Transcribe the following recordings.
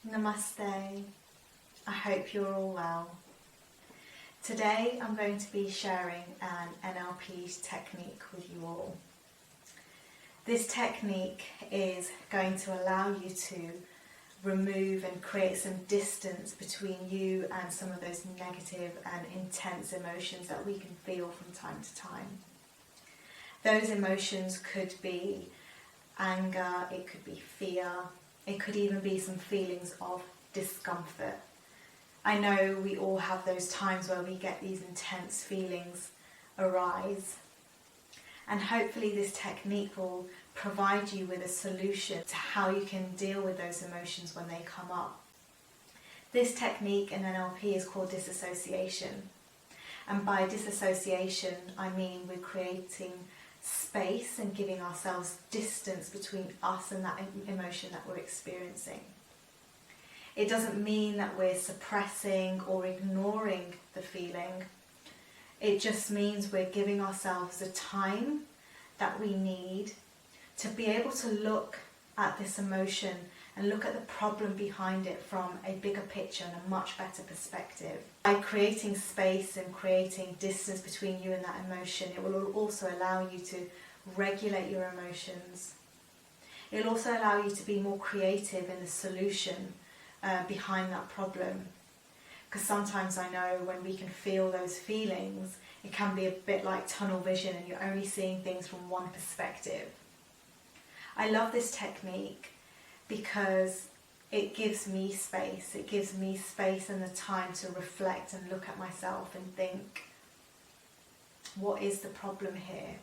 Namaste. I hope you're all well. Today I'm going to be sharing an NLP technique with you all. This technique is going to allow you to remove and create some distance between you and some of those negative and intense emotions that we can feel from time to time. Those emotions could be anger, it could be fear, it could even be some feelings of discomfort. I know we all have those times where we get these intense feelings arise, and hopefully this technique will provide you with a solution to how you can deal with those emotions when they come up. This technique in NLP is called disassociation, and by disassociation I mean we're creating space and giving ourselves distance between us and that emotion that we're experiencing. It doesn't mean that we're suppressing or ignoring the feeling. It just means we're giving ourselves the time that we need to be able to look at this emotion and look at the problem behind it from a bigger picture and a much better perspective. By creating space and creating distance between you and that emotion, it will also allow you to regulate your emotions. It will also allow you to be more creative in the solution behind that problem. Because sometimes I know when we can feel those feelings, it can be a bit like tunnel vision and you're only seeing things from one perspective. I love this technique because it gives me space. It gives me space and the time to reflect and look at myself and think, what is the problem here?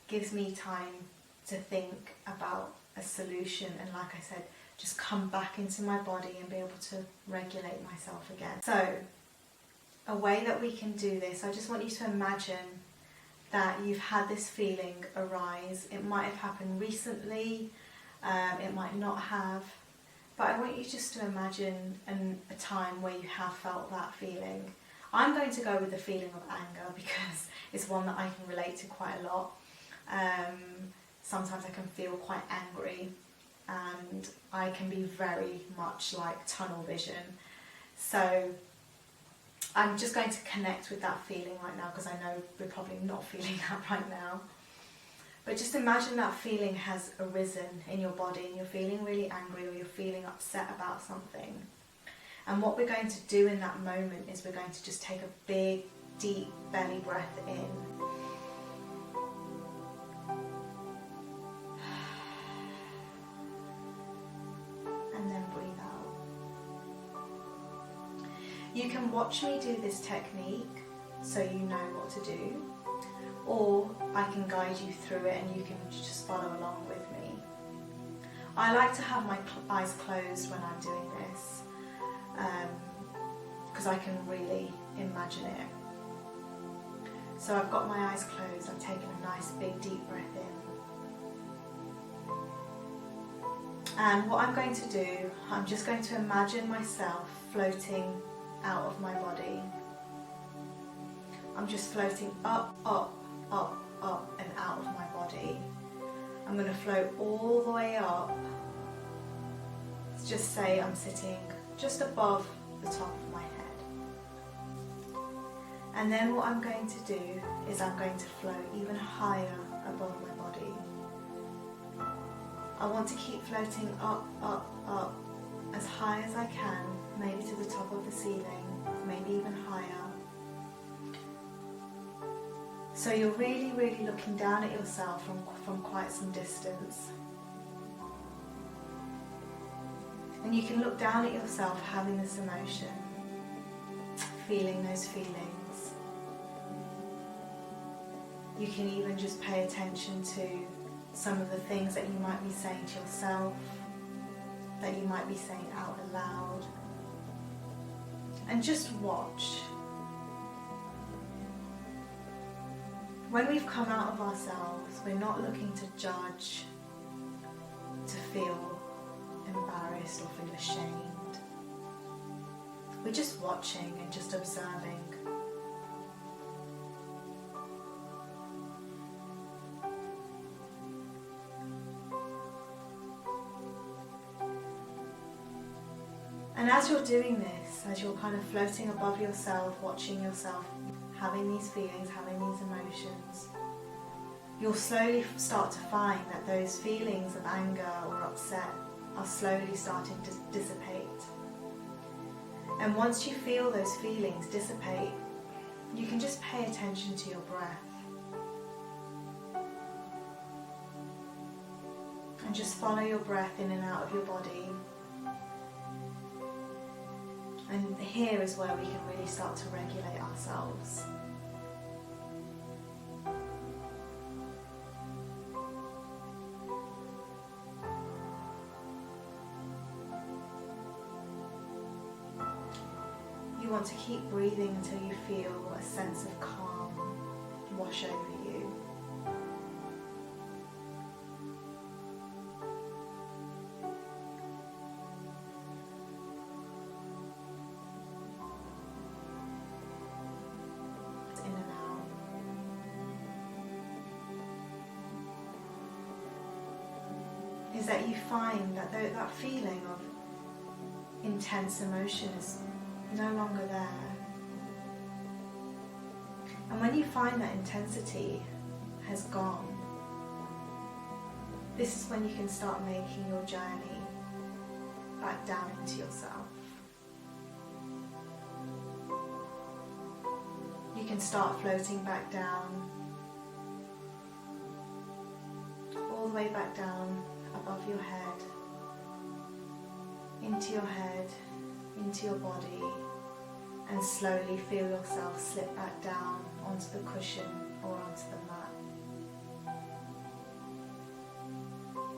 Gives me time to think about a solution and, like I said, just come back into my body and be able to regulate myself again. So, a way that we can do this, I just want you to imagine that you've had this feeling arise. It might have happened recently, it might not have, but I want you just to imagine a time where you have felt that feeling. I'm going to go with the feeling of anger because it's one that I can relate to quite a lot. Sometimes I can feel quite angry and I can be very much like tunnel vision. So I'm just going to connect with that feeling right now because I know we're probably not feeling that right now. But just imagine that feeling has arisen in your body and you're feeling really angry or you're feeling upset about something. And what we're going to do in that moment is we're going to just take a big, deep belly breath in. And then breathe out. You can watch me do this technique so you know what to do, or I can guide you through it and you can just follow along with me. I like to have my eyes closed when I'm doing this because I can really imagine it. So I've got my eyes closed, I've taken a nice big deep breath in. And what I'm going to do, I'm just going to imagine myself floating out of my body. I'm just floating up, up, up, up and out of my body. I'm going to float all the way up. Let's just say I'm sitting just above the top of my head. And then what I'm going to do is I'm going to float even higher above my body. I want to keep floating up, up, up as high as I can, maybe to the top of the ceiling, maybe even higher. So you're really, really looking down at yourself from quite some distance. And you can look down at yourself having this emotion, feeling those feelings. You can even just pay attention to some of the things that you might be saying to yourself, that you might be saying out aloud. And just watch. When we've come out of ourselves, we're not looking to judge, to feel embarrassed or feel ashamed. We're just watching and just observing. And as you're doing this, as you're kind of floating above yourself, watching yourself, having these feelings, having these emotions, you'll slowly start to find that those feelings of anger or upset are slowly starting to dissipate. And once you feel those feelings dissipate, you can just pay attention to your breath. And just follow your breath in and out of your body. And here is where we can really start to regulate ourselves. You want to keep breathing until you feel a sense of calm wash over you. In and out. Is that you find that that feeling of intense emotion is no longer there. And when you find that intensity has gone, this is when you can start making your journey back down into yourself. You can start floating back down, all the way back down above your head, into your body, and slowly feel yourself slip back down onto the cushion or onto the mat.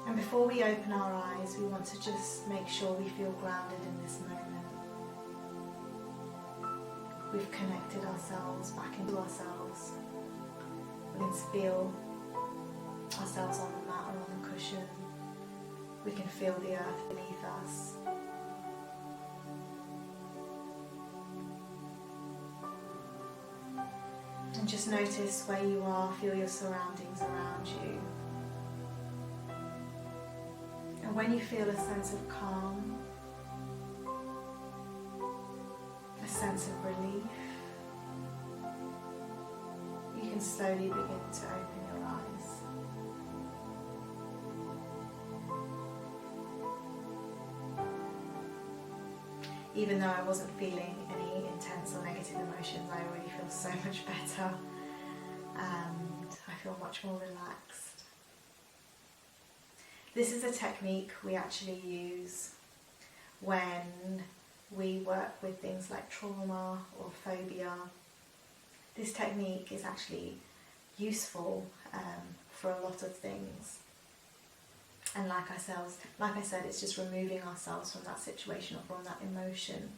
And before we open our eyes, we want to just make sure we feel grounded in this moment. We've connected ourselves back into ourselves. We can feel ourselves on the mat or on the cushion. We can feel the earth beneath us. And just notice where you are, feel your surroundings around you. And when you feel a sense of calm, a sense of relief, you can slowly begin to open your eyes. Even though I wasn't feeling any intense or negative emotions, I already feel so much better and I feel much more relaxed. This is a technique we actually use when we work with things like trauma or phobia. This technique is actually useful for a lot of things. And like I said, it's just removing ourselves from that situation or from that emotion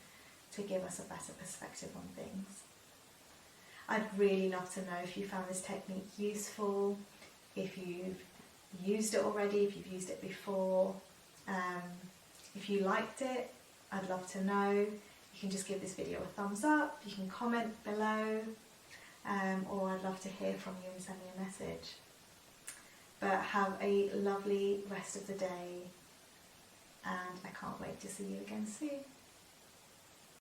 to give us a better perspective on things. I'd really love to know if you found this technique useful, if you've used it already, if you've used it before. If you liked it, I'd love to know. You can just give this video a thumbs up, you can comment below, or I'd love to hear from you and send me a message. But have a lovely rest of the day, and I can't wait to see you again soon.